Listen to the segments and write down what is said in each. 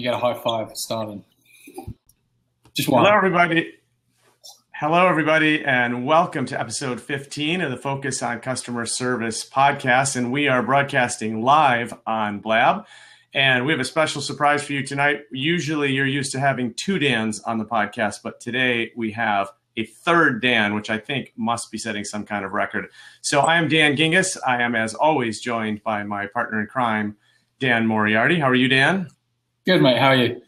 You get a high five starting. Just one. Hello, everybody. Hello, everybody, and welcome to episode 15 of the Focus on Customer Service podcast. And we are broadcasting live on Blab. And we have a special surprise for you tonight. Usually you're used to having two Dans on the podcast, but today we have a third Dan, which I think must be setting some kind of record. So I am Dan Gingiss. I am, as always, joined by my partner in crime, Dan Moriarty. How are you, Dan? Good, mate. How are you?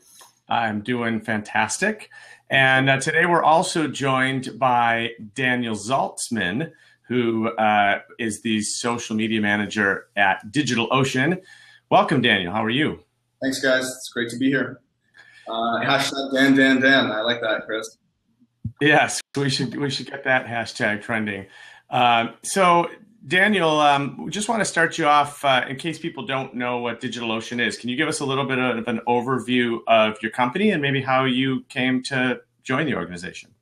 I'm doing fantastic. And today we're also joined by Daniel Zaltsman, who is the social media manager at DigitalOcean. Welcome, Daniel. How are you? Thanks, guys. It's great to be here. Hashtag Dan. I like that, Chris. Yes, we should get that hashtag trending. So, Daniel, we just want to start you off in case people don't know what DigitalOcean is. Can you give us a little bit of an overview of your company and maybe how you came to join the organization?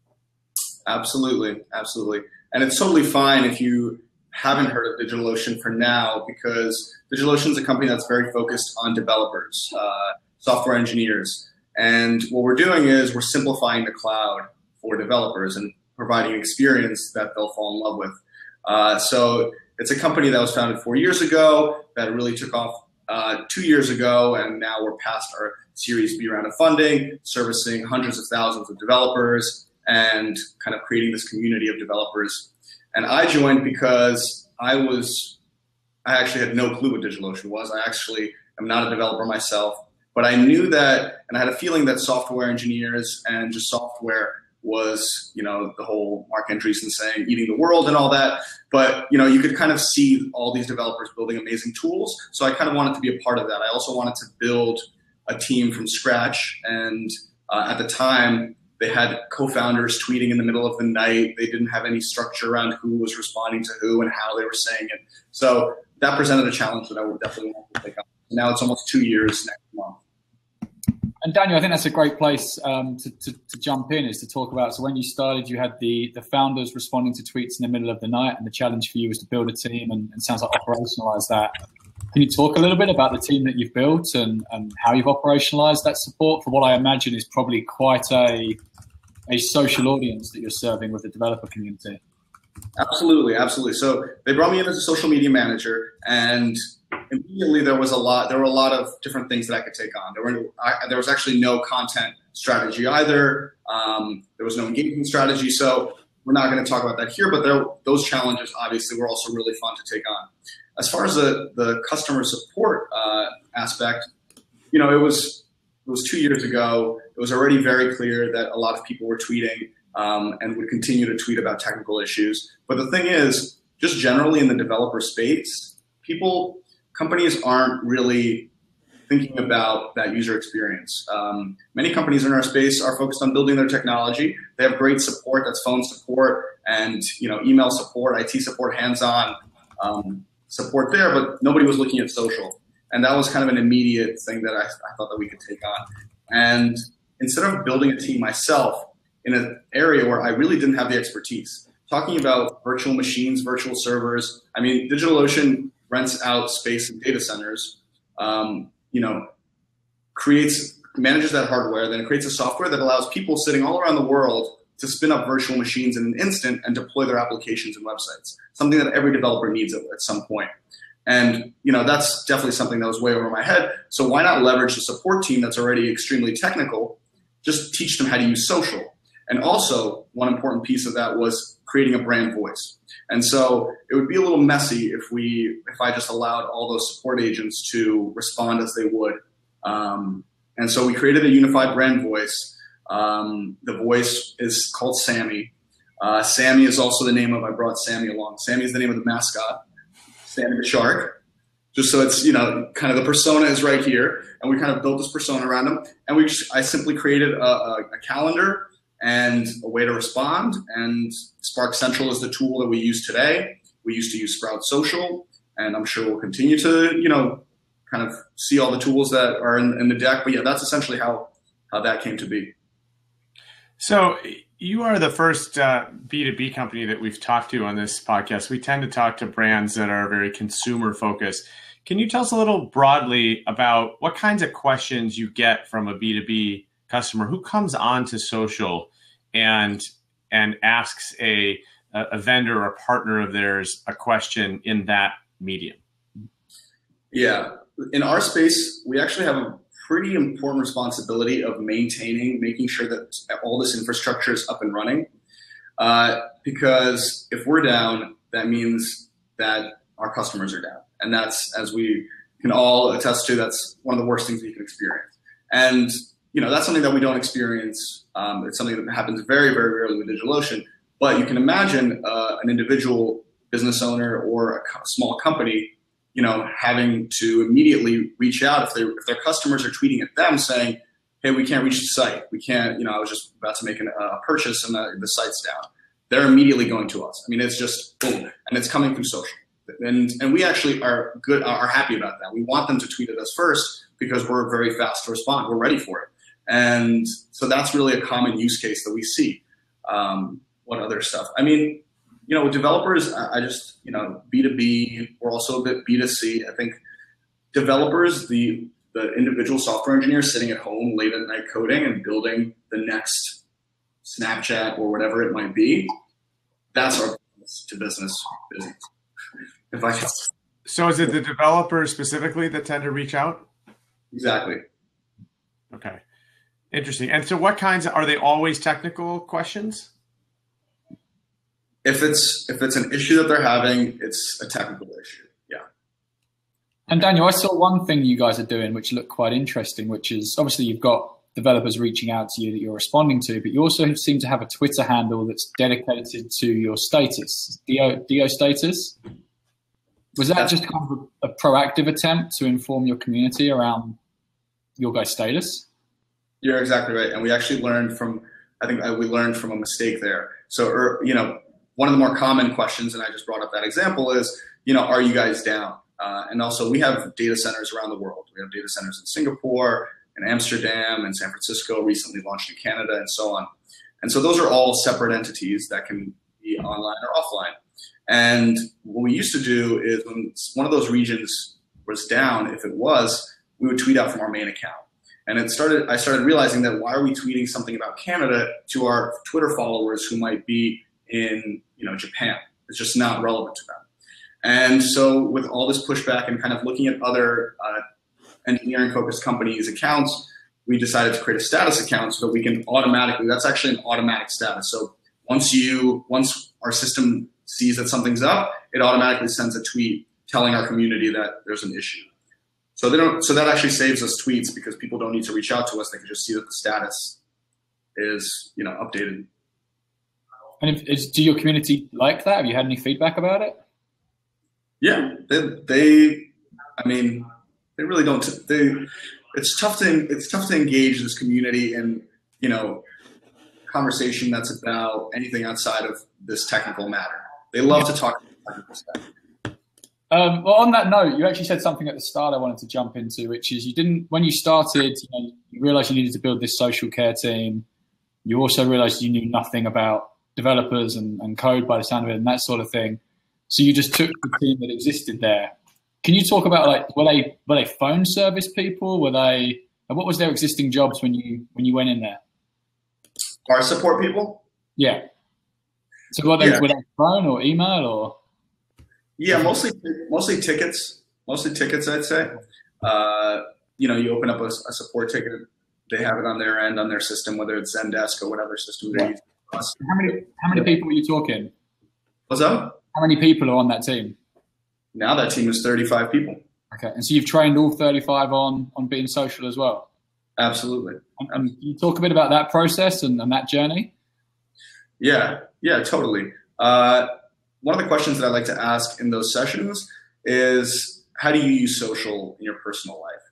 Absolutely. And it's totally fine if you haven't heard of DigitalOcean for now, because DigitalOcean is a company that's very focused on developers, software engineers. And what we're doing is we're simplifying the cloud for developers and providing an experience that they'll fall in love with. So it's a company that was founded 4 years ago that really took off 2 years ago, and now we're past our Series B round of funding, servicing hundreds of thousands of developers and kind of creating this community of developers. And I joined because I actually had no clue what DigitalOcean was. I actually am not a developer myself, but I knew that, and I had a feeling that software engineers and just software was, the whole Mark Andreessen saying, eating the world and all that. But, you could kind of see all these developers building amazing tools. So I kind of wanted to be a part of that. I also wanted to build a team from scratch. And at the time, they had co-founders tweeting in the middle of the night. They didn't have any structure around who was responding to who and how they were saying it. So that presented a challenge that I would definitely want to take on. Now it's almost 2 years next month. And Daniel, I think that's a great place to jump in, is to talk about. So when you started, you had the founders responding to tweets in the middle of the night, and the challenge for you was to build a team and sounds like operationalize that. Can you talk a little bit about the team that you've built and how you've operationalized that support for what I imagine is probably quite a social audience that you're serving with the developer community? Absolutely. So they brought me in as a social media manager, and immediately there were a lot of different things that I could take on. There was actually no content strategy either. There was no engagement strategy. So we're not going to talk about that here, but those challenges obviously were also really fun to take on. As far as the customer support aspect, it was 2 years ago. It was already very clear that a lot of people were tweeting and would continue to tweet about technical issues. But the thing is, just generally in the developer space, companies aren't really thinking about that user experience. Many companies in our space are focused on building their technology. They have great support, that's phone support and email support, IT support, hands-on support there, but nobody was looking at social. And that was kind of an immediate thing that I thought that we could take on. And instead of building a team myself in an area where I really didn't have the expertise, talking about virtual machines, virtual servers, DigitalOcean rents out space in data centers, manages that hardware, then it creates a software that allows people sitting all around the world to spin up virtual machines in an instant and deploy their applications and websites, something that every developer needs at some point. And that's definitely something that was way over my head. So why not leverage the support team that's already extremely technical, just teach them how to use social. And also, one important piece of that was creating a brand voice. And so it would be a little messy if I just allowed all those support agents to respond as they would. And so we created a unified brand voice. The voice is called Sammy. Sammy is also the name I brought Sammy along. Sammy is the name of the mascot, Sammy the shark. Just so it's, kind of the persona is right here. And we kind of built this persona around him. And I simply created a calendar and a way to respond. And Spark Central is the tool that we use today. We used to use Sprout Social, and I'm sure we'll continue to, kind of see all the tools that are in the deck. But yeah, that's essentially how that came to be. So you are the first B2B company that we've talked to on this podcast. We tend to talk to brands that are very consumer focused. Can you tell us a little broadly about what kinds of questions you get from a B2B customer who comes onto social and asks a vendor or a partner of theirs a question in that medium? Yeah, in our space, we actually have a pretty important responsibility of making sure that all this infrastructure is up and running. Because if we're down, that means that our customers are down. And that's, as we can all attest to, that's one of the worst things you can experience. And, that's something that we don't experience. It's something that happens very, very rarely with DigitalOcean. But you can imagine an individual business owner or a small company, having to immediately reach out if their customers are tweeting at them saying, hey, we can't reach the site. We can't, I was just about to make a purchase and the site's down. They're immediately going to us. I mean, it's just boom, and it's coming through social. And we actually are happy about that. We want them to tweet at us first because we're very fast to respond. We're ready for it. And so that's really a common use case that we see. What other stuff? I mean, with developers, I just, B2B, we're also a bit B2C. I think developers, the individual software engineers sitting at home late at night coding and building the next Snapchat or whatever it might be, that's our business to business. If I can. So is it the developers specifically that tend to reach out? Exactly. Okay. Interesting. And so what kinds are they always technical questions? If it's an issue that they're having, it's a technical issue. Yeah. And Daniel, I saw one thing you guys are doing which looked quite interesting, which is obviously you've got developers reaching out to you that you're responding to, but you also seem to have a Twitter handle that's dedicated to your status, DO status. Was that just kind of a proactive attempt to inform your community around your guys' status? You're exactly right. And we actually learned from a mistake there. So, one of the more common questions, and I just brought up that example, is, are you guys down? And also we have data centers around the world. We have data centers in Singapore, in Amsterdam, and San Francisco, recently launched in Canada, and so on. And so those are all separate entities that can be online or offline. And what we used to do is when one of those regions was down, if it was, we would tweet out from our main account. And I started realizing that why are we tweeting something about Canada to our Twitter followers who might be in Japan? It's just not relevant to them. And so with all this pushback and kind of looking at other engineering-focused companies' accounts, we decided to create a status account so that we can automatically, that's actually an automatic status. So once our system sees that something's up, it automatically sends a tweet telling our community that there's an issue. So that actually saves us tweets because people don't need to reach out to us. They can just see that the status is, updated. And do your community like that? Have you had any feedback about it? Yeah, they really don't. It's tough to engage this community in, conversation that's about anything outside of this technical matter. They love to talk about technical stuff. Well, on that note, you actually said something at the start I wanted to jump into, which is when you started, you realized you needed to build this social care team. You also realized you knew nothing about developers and code by the sound of it and that sort of thing. So you just took the team that existed there. Can you talk about were they phone service people? What was their existing jobs when you went in there? Our support people? Yeah. So were they phone or email or? Yeah, mostly tickets. Mostly tickets, I'd say. You open up a support ticket, they have it on their end, on their system, whether it's Zendesk or whatever system they're using. How many people are you talking? What's up? How many people are on that team? Now that team is 35 people. Okay, and so you've trained all 35 on being social as well? Absolutely. And can you talk a bit about that process and that journey? Yeah, totally. One of the questions that I like to ask in those sessions is, how do you use social in your personal life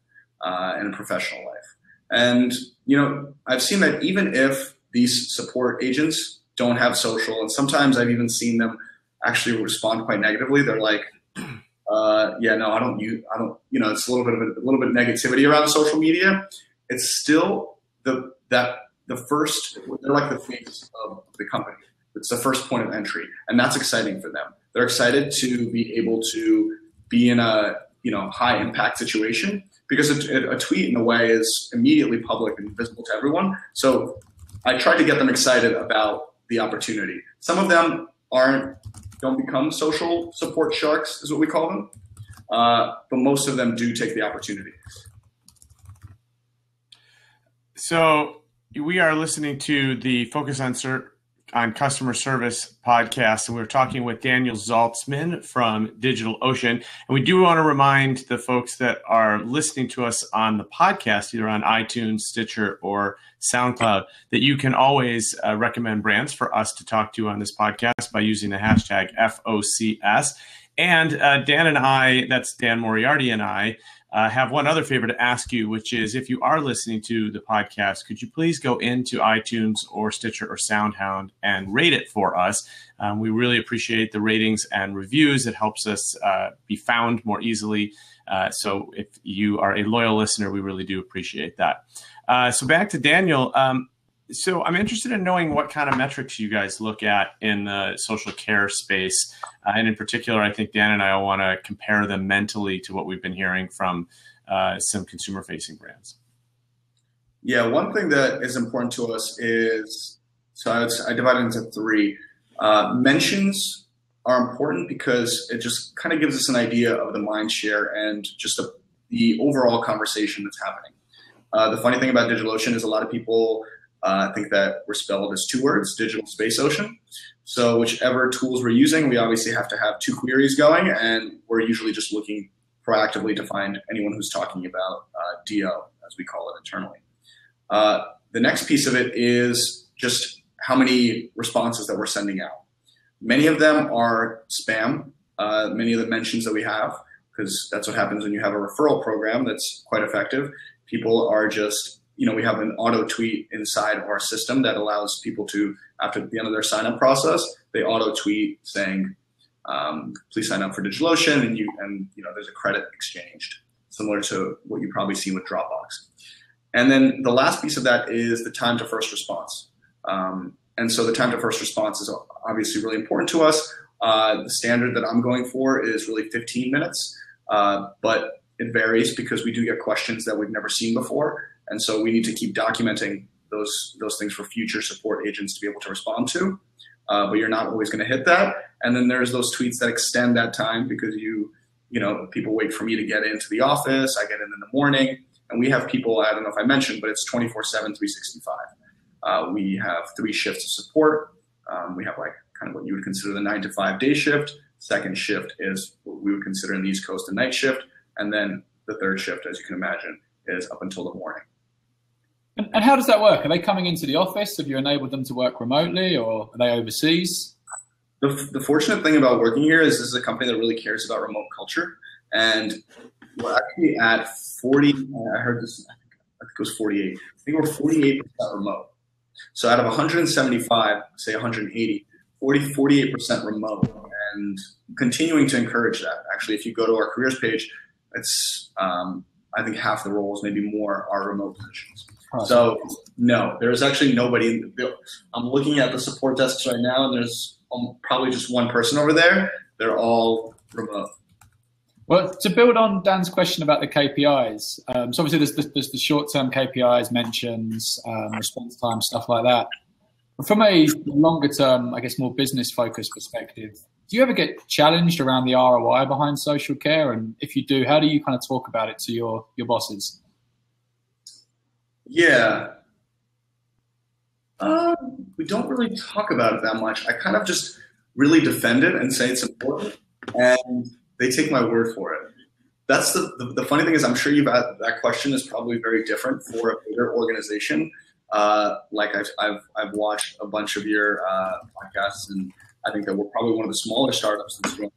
and professional life? And, I've seen that even if these support agents don't have social, and sometimes I've even seen them actually respond quite negatively. They're like, I don't, it's a little bit of negativity around social media. It's still they're like the face of the company. It's the first point of entry, and that's exciting for them. They're excited to be able to be in a high impact situation, because a tweet in a way is immediately public and visible to everyone. So I try to get them excited about the opportunity. Some of them don't become social support sharks, is what we call them. But most of them do take the opportunity. So we are listening to the Focus on Customer Service podcast, and we're talking with Daniel Zaltsman from DigitalOcean. And we do want to remind the folks that are listening to us on the podcast, either on iTunes, Stitcher, or SoundCloud, that you can always recommend brands for us to talk to on this podcast by using the hashtag FOCS. And Dan and I, that's Dan Moriarty and I, have one other favor to ask you, which is, if you are listening to the podcast, could you please go into iTunes or Stitcher or SoundHound and rate it for us? We really appreciate the ratings and reviews. It helps us be found more easily. So if you are a loyal listener, we really do appreciate that. So back to Daniel. So I'm interested in knowing what kind of metrics you guys look at in the social care space. And in particular, I think Dan and I want to compare them mentally to what we've been hearing from some consumer-facing brands. Yeah, one thing that is important to us is, I divide it into three. Mentions are important because it just kind of gives us an idea of the mind share and just the overall conversation that's happening. The funny thing about DigitalOcean is a lot of people think that we're spelled as two words, digital space ocean. So whichever tools we're using, we obviously have to have two queries going, and we're usually just looking proactively to find anyone who's talking about DO, as we call it internally. The next piece of it is just how many responses that we're sending out. Many of them are spam, many of the mentions that we have, because that's what happens when you have a referral program that's quite effective. People are just, we have an auto tweet inside our system that allows people to, after the end of their sign up process, they auto tweet saying, please sign up for DigitalOcean, and there's a credit exchanged, similar to what you've probably seen with Dropbox. And then the last piece of that is the time to first response. And so the time to first response is obviously really important to us. The standard that I'm going for is really 15 minutes, but it varies because we do get questions that we've never seen before. And so we need to keep documenting those things for future support agents to be able to respond to. But you're not always going to hit that. And then there's those tweets that extend that time because people wait for me to get into the office. I get in the morning, and we have people, I don't know if I mentioned, but it's 24/7, 365. We have 3 shifts of support. We have kind of what you would consider the 9 to 5 day shift. Second shift is what we would consider in the East Coast a night shift. And then the third shift, as you can imagine, is up until the morning. And how does that work? Are they coming into the office? Have you enabled them to work remotely, or are they overseas? The fortunate thing about working here is this is a company that really cares about remote culture. And we're actually at 40, I heard this, I think it was 48. I think we're 48% remote. So out of 175, say 180, 48% remote, and continuing to encourage that. Actually, if you go to our careers page, it's, I think half the roles, maybe more, are remote positions. So no, there's actually nobody. I'm looking at the support desks right now, and there's probably just one person over there. They're all remote. Well, to build on Dan's question about the KPIs, so obviously there's the short-term KPIs, mentions, response time, stuff like that. But from a longer-term, I guess more business-focused perspective, do you ever get challenged around the ROI behind social care? And if you do, how do you kind of talk about it to your bosses? Yeah. We don't really talk about it that much. I kind of just really defend it and say it's important, and they take my word for it. That's the funny thing is, I'm sure that question is probably very different for a bigger organization. Like I've watched a bunch of your podcasts, and I think that we're probably one of the smaller startups that's growing.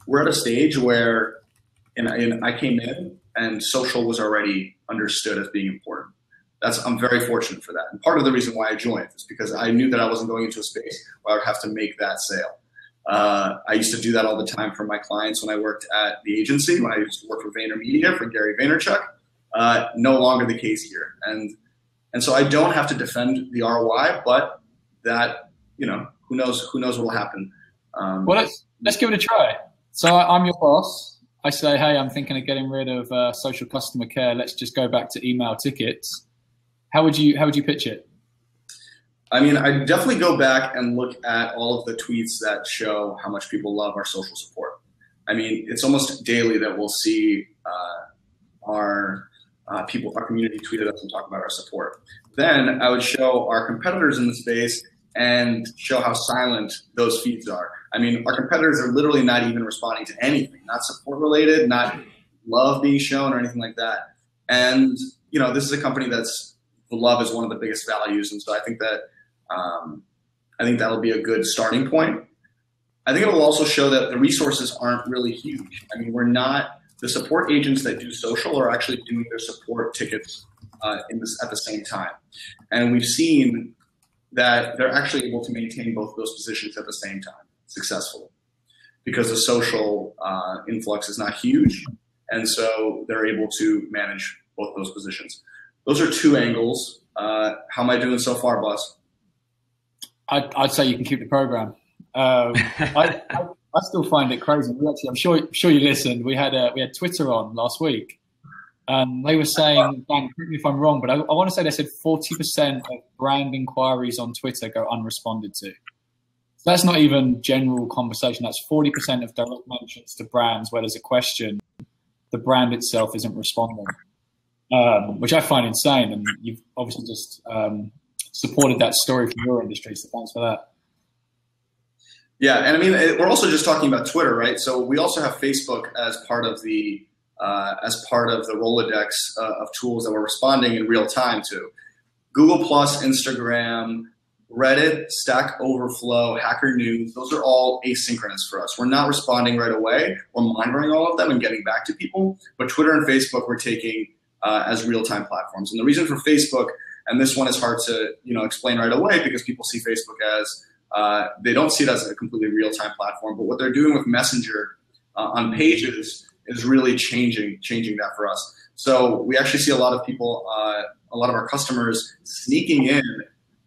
We're at a stage where, I came in and social was already understood as being important. I'm very fortunate for that. And part of the reason why I joined is because I knew that I wasn't going into a space where I would have to make that sale. I used to do that all the time for my clients when I worked at the agency, when I used to work for VaynerMedia, for Gary Vaynerchuk. No longer the case here. And so I don't have to defend the ROI, but that, who knows what will happen. Well, let's give it a try. So I'm your boss. I say, hey, I'm thinking of getting rid of social customer care. Let's just go back to email tickets. How would you pitch it? I mean, I definitely go back and look at all of the tweets that show how much people love our social support. I mean, it's almost daily that we'll see our community tweet at us and talk about our support. Then I would show our competitors in the space and show how silent those feeds are. I mean, our competitors are literally not even responding to anything, not support related, not love being shown or anything like that. And, you know, this is a company that's love is one of the biggest values. And so I think that that'll be a good starting point. I think it will also show that the resources aren't really huge. I mean, the support agents that do social are actually doing their support tickets at the same time. And we've seen that they're actually able to maintain both those positions at the same time successfully because the social influx is not huge. And so they're able to manage both those positions. Those are two angles. How am I doing so far, boss? I'd say you can keep the program. I still find it crazy. I'm sure you listened. We had Twitter on last week, and they were saying, Dan, correct me if I'm wrong, but I want to say they said 40% of brand inquiries on Twitter go unresponded to. So that's not even general conversation. That's 40% of direct mentions to brands where there's a question. The brand itself isn't responding, which I find insane. And you've obviously just supported that story from your industry, so thanks for that. Yeah, and I mean, we're also just talking about Twitter, right? So we also have Facebook as part of the Rolodex of tools that we're responding in real time to. Google+, Instagram, Reddit, Stack Overflow, Hacker News, those are all asynchronous for us. We're not responding right away. We're monitoring all of them and getting back to people. But Twitter and Facebook we're taking as real-time platforms. And the reason for Facebook, and this one is hard to explain right away because people see Facebook as they don't see it as a completely real-time platform, but what they're doing with Messenger on pages is really changing that for us. So we actually see a lot of people, a lot of our customers sneaking in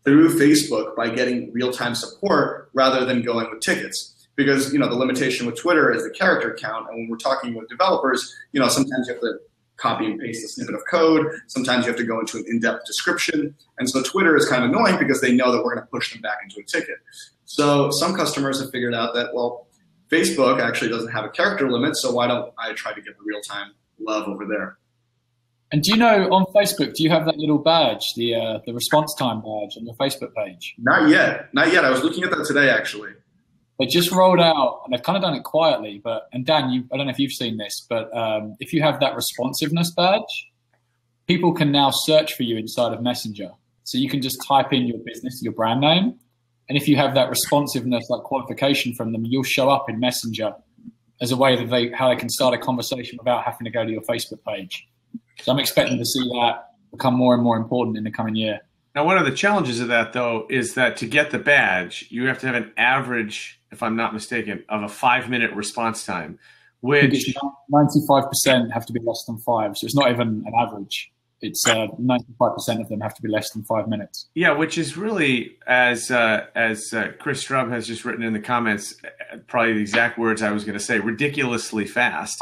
through Facebook by getting real-time support rather than going with tickets. Because the limitation with Twitter is the character count, and when we're talking with developers, sometimes you have to copy and paste a snippet of code. Sometimes you have to go into an in-depth description. And so Twitter is kind of annoying because they know that we're going to push them back into a ticket. So some customers have figured out that, well, Facebook actually doesn't have a character limit, so why don't I try to get the real-time love over there? And do you know, on Facebook, do you have that little badge, the response time badge on your Facebook page? Not yet. I was looking at that today, actually. They just rolled out, and they've kind of done it quietly, and Dan, I don't know if you've seen this, but if you have that responsiveness badge, people can now search for you inside of Messenger. So you can just type in your business, your brand name, and if you have that responsiveness, like qualification from them, you'll show up in Messenger as a way that how they can start a conversation without having to go to your Facebook page. So I'm expecting to see that become more and more important in the coming year. Now, one of the challenges of that, though, is that to get the badge, you have to have an average, if I'm not mistaken, of a 5-minute response time, which 95% have to be less than 5. So it's not even an average. It's 95% of them have to be less than 5 minutes. Yeah, which is really, as Chris Strub has just written in the comments, probably the exact words I was going to say, ridiculously fast.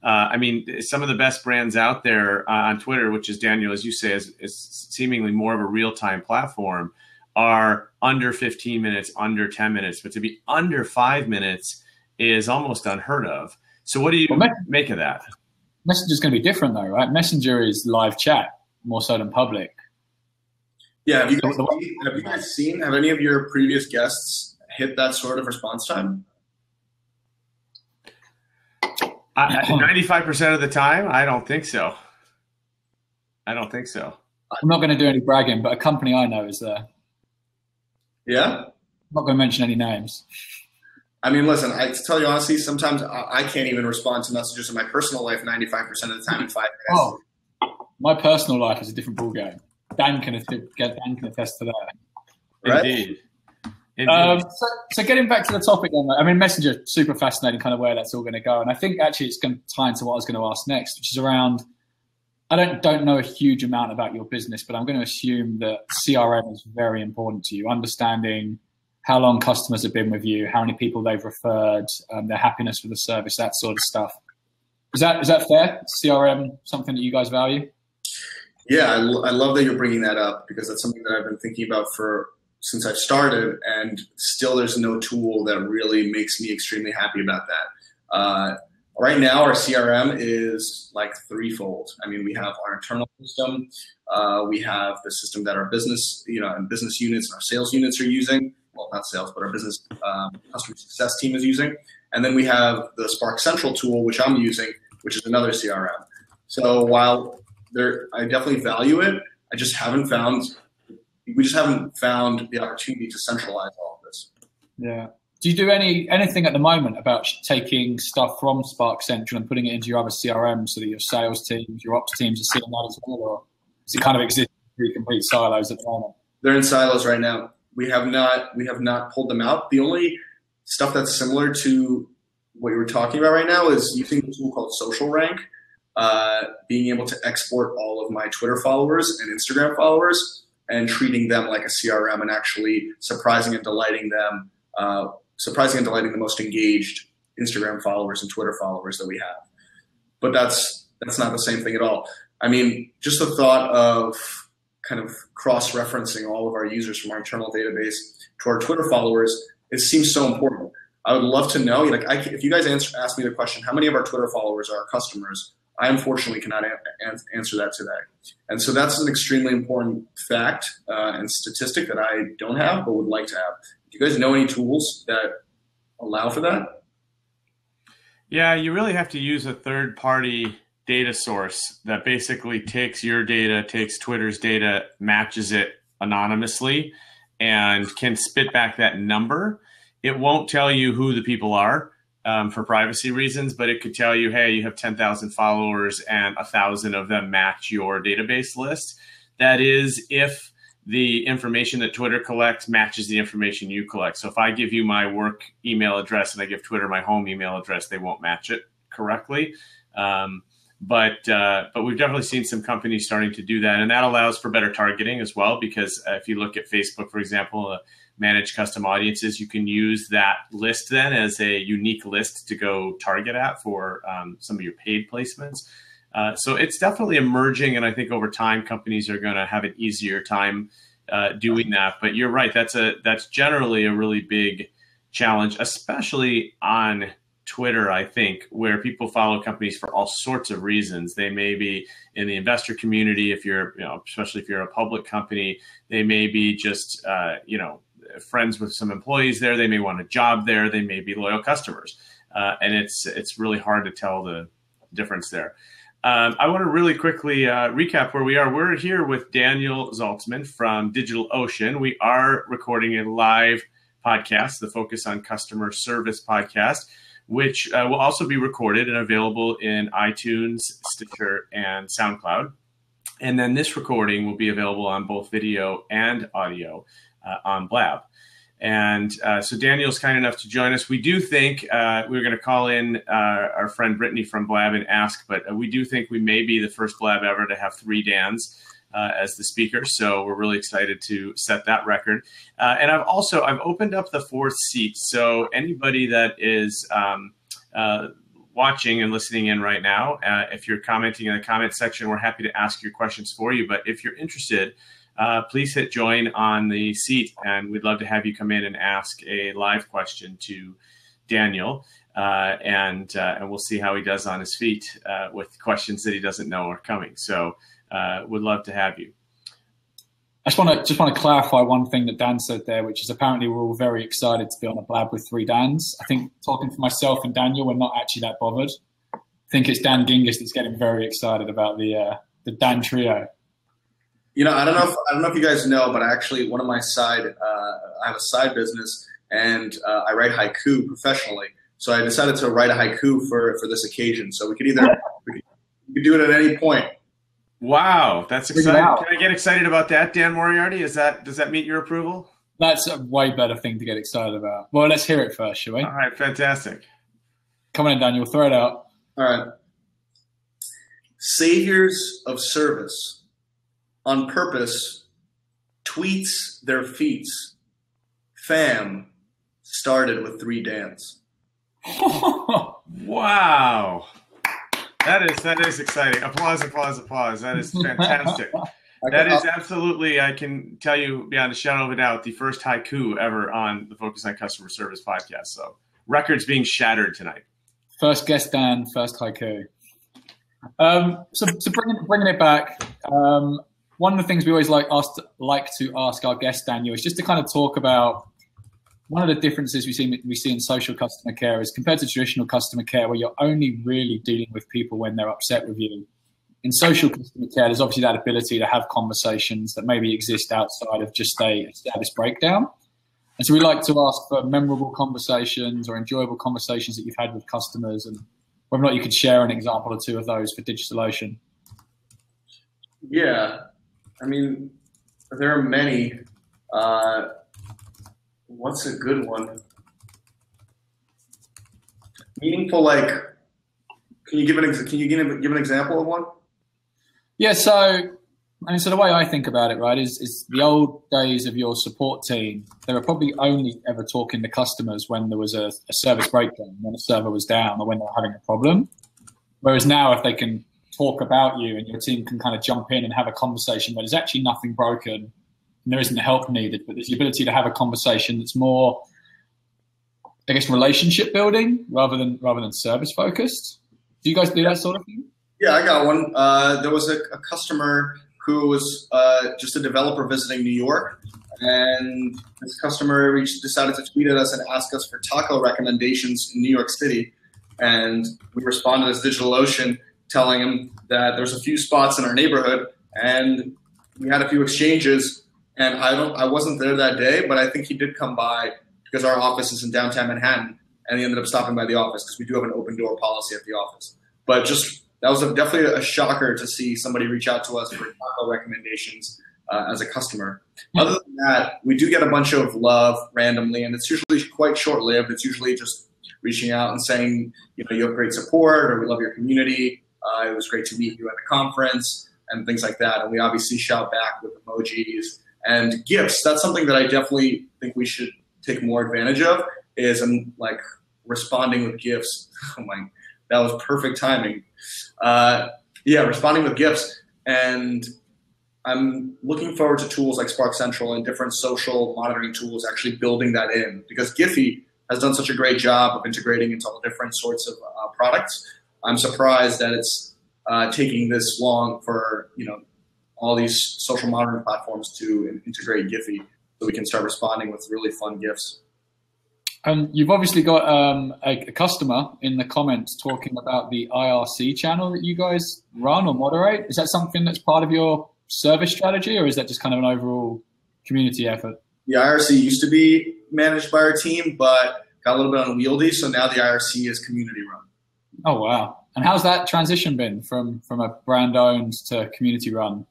I mean, some of the best brands out there on Twitter, which is, Daniel, as you say, is seemingly more of a real-time platform, are under 15 minutes, under 10 minutes. But to be under 5 minutes is almost unheard of. So what do you make of that? Messenger's going to be different, though, right? Messenger is live chat more so than public. Yeah. Have you guys seen, have any of your previous guests hit that sort of response time? 95% of the time, I don't think so. I'm not going to do any bragging, but a company I know is there. Yeah? I'm not going to mention any names. I mean, listen, to tell you honestly, sometimes I can't even respond to messages in my personal life 95% of the time in 5 minutes. Oh, my personal life is a different ballgame. Dan can attest to that. Right? Indeed. So getting back to the topic then, I mean, Messenger, super fascinating kind of where that's all going to go. And I think actually it's going to tie into what I was going to ask next, which is around, I don't know a huge amount about your business, but I'm going to assume that CRM is very important to you, understanding how long customers have been with you, how many people they've referred, their happiness with the service, that sort of stuff. Is that fair? CRM, something that you guys value? Yeah, I love that you're bringing that up because that's something that I've been thinking about since I've started, and still there's no tool that really makes me extremely happy about that. Right now, our CRM is like threefold. I mean, we have our internal system, we have the system that our business, and business units and our sales units are using. Well, not sales, but our business customer success team is using. And then we have the Spark Central tool, which I'm using, which is another CRM. So while I definitely value it, we just haven't found the opportunity to centralize all of this. Yeah. Do you do anything at the moment about taking stuff from Spark Central and putting it into your other CRM so that your sales teams, your ops teams are seeing that as well? Or does it kind of exist in three complete silos at the moment? They're in silos right now. We have not pulled them out. The only stuff that's similar to what you were talking about right now is using a tool called Social Rank, being able to export all of my Twitter followers and Instagram followers and treating them like a CRM and actually surprising and delighting the most engaged Instagram followers and Twitter followers that we have. But that's not the same thing at all. I mean, just the thought of kind of cross-referencing all of our users from our internal database to our Twitter followers, it seems so important. I would love to know, if you guys ask me the question, how many of our Twitter followers are our customers? I unfortunately cannot answer that today. And so that's an extremely important fact and statistic that I don't have, but would like to have. Do you guys know any tools that allow for that? Yeah, you really have to use a third-party data source that basically takes your data, takes Twitter's data, matches it anonymously, and can spit back that number. It won't tell you who the people are for privacy reasons, but it could tell you, hey, you have 10,000 followers and 1,000 of them match your database list. That is if the information that Twitter collects matches the information you collect. So if I give you my work email address and I give Twitter my home email address, they won't match it correctly. But we've definitely seen some companies starting to do that. And that allows for better targeting as well, because if you look at Facebook, for example, manage custom audiences, you can use that list then as a unique list to go target at for some of your paid placements. So it's definitely emerging, and I think over time companies are going to have an easier time doing that. But you're right, that's generally a really big challenge, especially on Twitter, I think, where people follow companies for all sorts of reasons. They may be in the investor community, especially if you're a public company. They may be just friends with some employees there. They may want a job there. They may be loyal customers, and it's really hard to tell the difference there. I want to really quickly recap where we are. We're here with Daniel Zaltsman from DigitalOcean. We are recording a live podcast, the Focus on Customer Service podcast, which will also be recorded and available in iTunes, Stitcher, and SoundCloud. And then this recording will be available on both video and audio on Blab. And so Daniel's kind enough to join us. We do think we're going to call in our friend Brittany from Blab and ask, but we do think we may be the first Blab ever to have 3 Dans as the speaker. So we're really excited to set that record. And I've opened up the 4th seat. So anybody that is watching and listening in right now, if you're commenting in the comment section, we're happy to ask your questions for you. But if you're interested, please hit join on the seat, and we'd love to have you come in and ask a live question to Daniel, and we'll see how he does on his feet with questions that he doesn't know are coming. So would love to have you. I just want to clarify one thing that Dan said there, which is apparently we're all very excited to be on a Blab with 3 Dans. I think talking for myself and Daniel, we're not actually that bothered. I think it's Dan Gingiss that's getting very excited about the Dan trio. I don't know if you guys know, but actually one of my I have a side business, and I write haiku professionally. So I decided to write a haiku for this occasion. So we could do it at any point. Wow, that's exciting. Can I get excited about that, Dan Moriarty? Does that meet your approval? That's a way better thing to get excited about. Well, let's hear it first, shall we? All right, fantastic. Come on in, Daniel, throw it out. All right. Saviors of service, on purpose, tweets their feats. Fam started with 3 Dans. Wow. That is exciting. Applause, applause, applause. That is fantastic. That is absolutely, I can tell you beyond a shadow of a doubt, the first haiku ever on the Focus on Customer Service podcast. So records being shattered tonight. First guest, Dan, first haiku. So bringing it back, one of the things we always like to ask our guest, Daniel, is just to kind of talk about one of the differences we see in social customer care is compared to traditional customer care, where you're only really dealing with people when they're upset with you. In social customer care, there's obviously that ability to have conversations that maybe exist outside of just a status breakdown. And so we like to ask for memorable conversations or enjoyable conversations that you've had with customers, and whether or not you could share an example or two of those for DigitalOcean. Yeah, I mean, there are many. What's a good one? Meaningful, like, can you give an example of one? Yeah, so the way I think about it, right, is the old days of your support team, they were probably only ever talking to customers when there was a service breakdown, when a server was down or when they were having a problem. Whereas now, if they can talk about you and your team can kind of jump in and have a conversation where there's actually nothing broken and there isn't help needed, but there's the ability to have a conversation that's more, I guess, relationship building rather than service focused. Do you guys do that sort of thing? Yeah, I got one. There was a customer who was just a developer visiting New York, and this customer decided to tweet at us and ask us for taco recommendations in New York City. And we responded as DigitalOcean, telling him that there's a few spots in our neighborhood, and we had a few exchanges. And I wasn't there that day, but I think he did come by because our office is in downtown Manhattan, and he ended up stopping by the office because we do have an open door policy at the office. But that was definitely a shocker to see somebody reach out to us for taco recommendations as a customer. Other than that, we do get a bunch of love randomly, and it's usually quite short-lived. It's usually just reaching out and saying, you have great support, or we love your community. It was great to meet you at the conference, and things like that. And we obviously shout back with emojis and gifts. That's something that I definitely think we should take more advantage of, is like responding with gifts. Oh my, that was perfect timing. Responding with gifts. And I'm looking forward to tools like Spark Central and different social monitoring tools actually building that in, because Giphy has done such a great job of integrating into all different sorts of products. I'm surprised that it's taking this long for all these social monitoring platforms to integrate Giphy, so we can start responding with really fun gifts. And you've obviously got a customer in the comments talking about the IRC channel that you guys run or moderate. Is that something that's part of your service strategy, or is that just kind of an overall community effort? The IRC used to be managed by our team, but got a little bit unwieldy, so now the IRC is community run. Oh, wow. And how's that transition been from a brand owned to community run?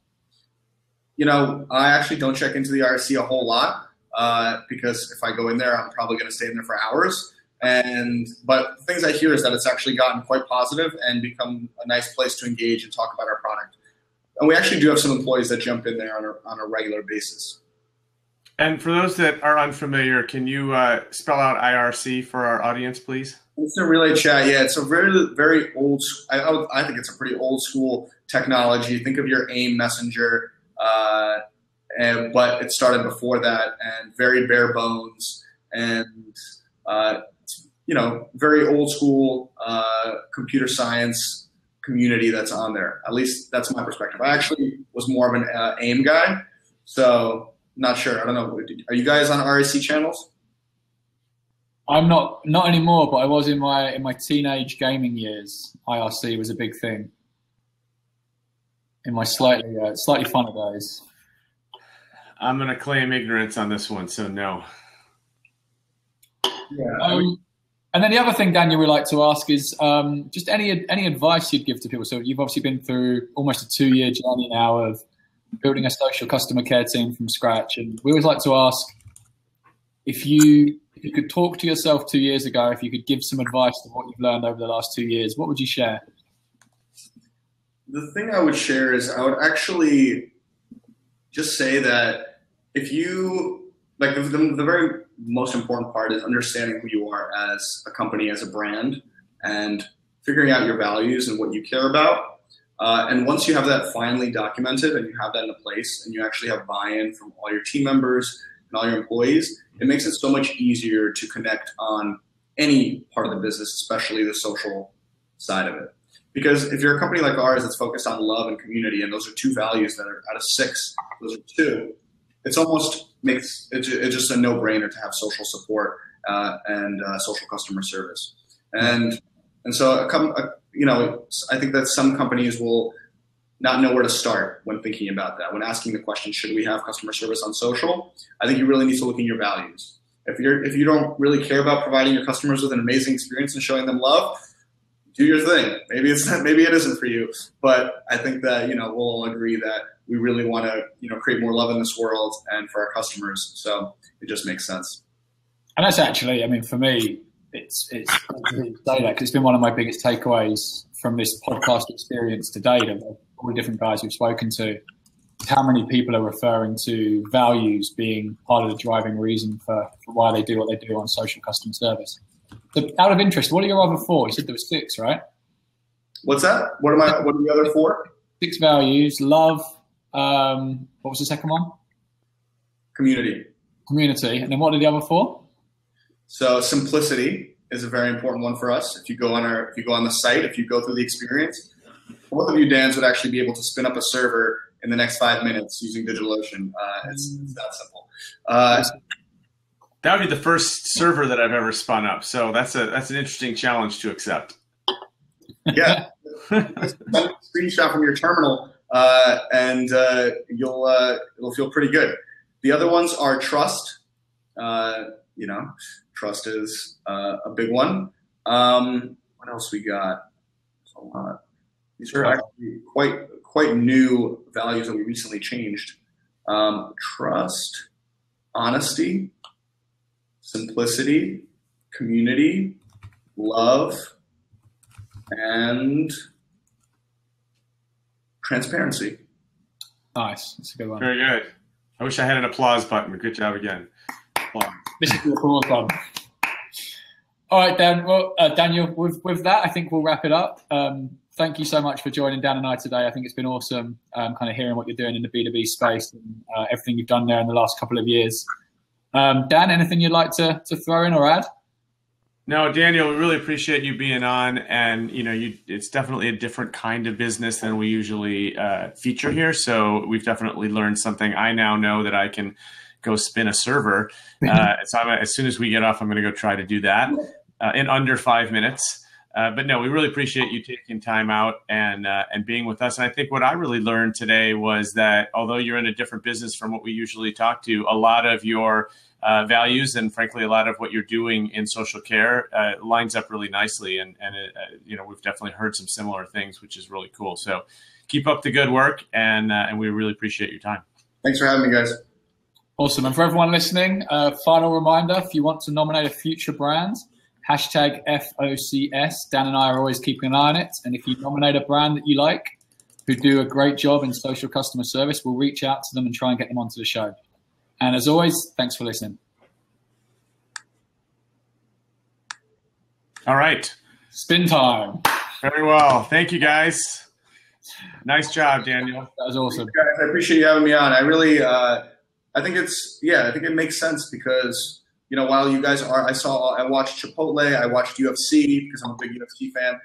I actually don't check into the IRC a whole lot. Because if I go in there, I'm probably going to stay in there for hours. But the things I hear is that it's actually gotten quite positive and become a nice place to engage and talk about our product. And we actually do have some employees that jump in there on a regular basis. And for those that are unfamiliar, can you spell out IRC for our audience, please? It's a relay chat. Yeah, it's a very, very old. I think it's a pretty old school technology. Think of your AIM messenger. But it started before that, and very bare bones, and very old school computer science community that's on there. At least that's my perspective. I actually was more of an AIM guy, so not sure. I don't know. Are you guys on RAC channels? I'm not anymore, but I was in my teenage gaming years. IRC was a big thing in my slightly funner days. I'm going to claim ignorance on this one, so no. Yeah. And then the other thing, Daniel, we like to ask is just any advice you'd give to people. So you've obviously been through almost a 2-year journey now of building a social customer care team from scratch. And we always like to ask, if you could talk to yourself 2 years ago, if you could give some advice to what you've learned over the last 2 years, what would you share? The thing I would share is I would actually just say that if you, like, the very most important part is understanding who you are as a company, as a brand, and figuring out your values and what you care about. And once you have that finally documented and you have that in place and you actually have buy-in from all your team members and all your employees, it makes it so much easier to connect on any part of the business, especially the social side of it. Because if you're a company like ours that's focused on love and community, and those are 2 values that are out of 6, those are 2, it's almost makes it's just a no-brainer to have social support and social customer service. And so, I think that some companies will not know where to start when thinking about that. When asking the question, should we have customer service on social? I think you really need to look in your values. If you don't really care about providing your customers with an amazing experience and showing them love, do your thing. Maybe it isn't for you, but I think that we'll all agree that we really want to create more love in this world and for our customers. So it just makes sense. And that's actually, I mean, for me, it's great to say that because it's been one of my biggest takeaways from this podcast experience to date of all the different guys we've spoken to. How many people are referring to values being part of the driving reason for why they do what they do on social customer service. So out of interest, what are your other 4? You said there were 6, right? What's that? What are the other 4? 6 values: love. What was the second one? Community. And then what are the other 4? So simplicity is a very important one for us. If you go on the site, if you go through the experience, both of you, Dans, would actually be able to spin up a server in the next 5 minutes using DigitalOcean. It's that simple. That would be the first server that I've ever spun up. So that's an interesting challenge to accept. Yeah, screenshot from your terminal, and it'll feel pretty good. The other ones are trust. Trust is a big one. What else we got? There's a lot. These are actually quite new values that we recently changed. Trust, honesty, simplicity, community, love, and transparency. Nice. That's a good one. Very good. I wish I had an applause button. Good job again. Applause. This is the applause button. All right, Dan. Well, Daniel, with that, I think we'll wrap it up. Thank you so much for joining Dan and I today. I think it's been awesome kind of hearing what you're doing in the B2B space and everything you've done there in the last couple of years. Dan, anything you'd like to throw in or add? No, Daniel, we really appreciate you being on, and it's definitely a different kind of business than we usually feature here. So we've definitely learned something. I now know that I can go spin a server. So as soon as we get off, I'm going to go try to do that in under 5 minutes. But no, we really appreciate you taking time out and being with us. And I think what I really learned today was that although you're in a different business from what we usually talk to, a lot of your values and frankly, a lot of what you're doing in social care lines up really nicely. And we've definitely heard some similar things, which is really cool. So keep up the good work, and we really appreciate your time. Thanks for having me, guys. Awesome. And for everyone listening, final reminder, if you want to nominate a future brand, #FOCS. Dan and I are always keeping an eye on it. And if you nominate a brand that you like, who do a great job in social customer service, we'll reach out to them and try and get them onto the show. And as always, thanks for listening. All right. Spin time. Very well. Thank you, guys. Nice job, Daniel. That was awesome. Thanks, guys. I appreciate you having me on. I really, I think it makes sense because, while you guys I watched Chipotle, I watched UFC because I'm a big UFC fan.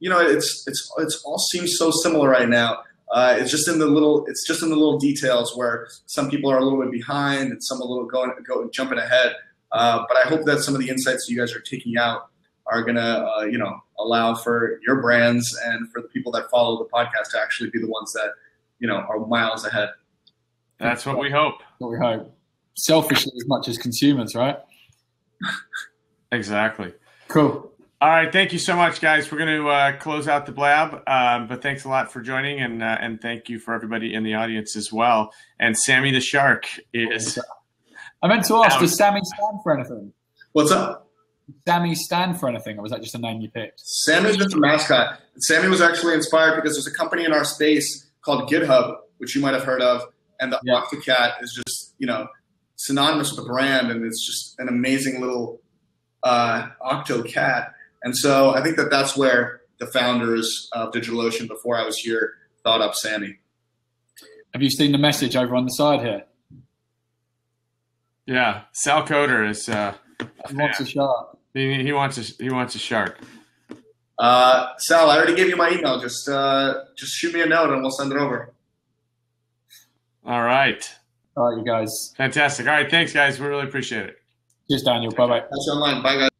It's all seems so similar right now. It's just in the little details where some people are a little bit behind and some a little jumping ahead. But I hope that some of the insights you guys are taking out are gonna, allow for your brands and for the people that follow the podcast to actually be the ones that, are miles ahead. That's what we hope. What we hope. Selfishly as much as consumers, right? Exactly. Cool. All right. Thank you so much, guys. We're going to close out the blab, but thanks a lot for joining, and thank you for everybody in the audience as well. And Sammy the Shark is... I meant to ask, does Sammy stand for anything? What's up? Does Sammy stand for anything, or was that just a name you picked? Sammy's just a mascot. Sammy was actually inspired because there's a company in our space called GitHub, which you might have heard of, and the Octocat is just, synonymous with the brand, and it's just an amazing little Octocat. And so I think that that's where the founders of DigitalOcean before I was here thought up Sammy. Have you seen the message over on the side here? Yeah, Sal Coder is. He wants a shark. He wants a shark. Sal, I already gave you my email. Just shoot me a note and we'll send it over. All right. All right, you guys. Fantastic. All right, thanks, guys. We really appreciate it. Cheers, Daniel. Bye-bye. Catch you online. Bye, guys.